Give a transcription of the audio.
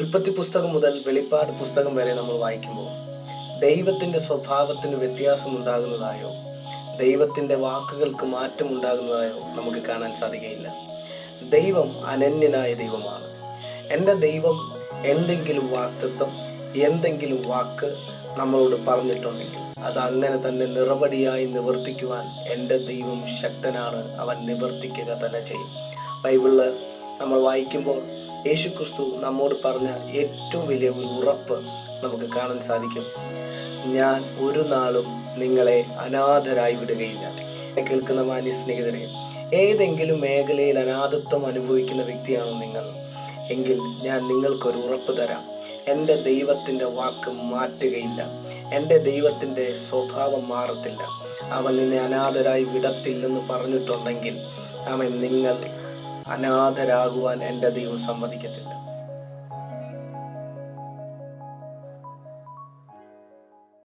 ഉൽപ്പത്തി പുസ്തകം മുതൽ വെളിപ്പാട് പുസ്തകം വരെ നമ്മൾ വായിക്കുമ്പോൾ ദൈവത്തിൻ്റെ സ്വഭാവത്തിന് വ്യത്യാസമുണ്ടാകുന്നതായോ ദൈവത്തിൻ്റെ വാക്കുകൾക്ക് മാറ്റമുണ്ടാകുന്നതായോ നമുക്ക് കാണാൻ സാധിക്കുകയില്ല. ദൈവം അനന്യനായ ദൈവമാണ്. എൻ്റെ ദൈവം എന്തെങ്കിലും വാക്തത്വം, എന്തെങ്കിലും വാക്ക് നമ്മളോട് പറഞ്ഞിട്ടുണ്ടെങ്കിൽ അത് അങ്ങനെ തന്നെ നിറപടിയായി നിവർത്തിക്കുവാൻ എൻ്റെ ദൈവം ശക്തനാണ്. അവൻ നിവർത്തിക്കുക തന്നെ ചെയ്യും. ബൈബിളിൽ നമ്മൾ വായിക്കുമ്പോൾ യേശുക്രിസ്തു നമ്മോട് പറഞ്ഞ ഏറ്റവും വലിയ ഒരു ഉറപ്പ് നമുക്ക് കാണാൻ സാധിക്കും. ഞാൻ ഒരു നാളും നിങ്ങളെ അനാഥരായി വിടുകയില്ല. കേൾക്കുന്ന മാന്യ സ്നേഹിതരെ, ഏതെങ്കിലും മേഖലയിൽ അനാഥത്വം അനുഭവിക്കുന്ന വ്യക്തിയാണോ നിങ്ങൾ എങ്കിൽ ഞാൻ നിങ്ങൾക്കൊരു ഉറപ്പ് തരാം. എൻ്റെ ദൈവത്തിൻ്റെ വാക്ക് മാറ്റുകയില്ല. എൻ്റെ ദൈവത്തിൻ്റെ സ്വഭാവം മാറത്തില്ല. അവൻ നിന്നെ അനാഥരായി വിടത്തില്ലെന്ന് പറഞ്ഞിട്ടുണ്ടെങ്കിൽ അവൻ നിങ്ങൾ അനാഥരാകുവാൻ എൻ്റെ ദൈവം സമ്മതിക്കത്തില്ല.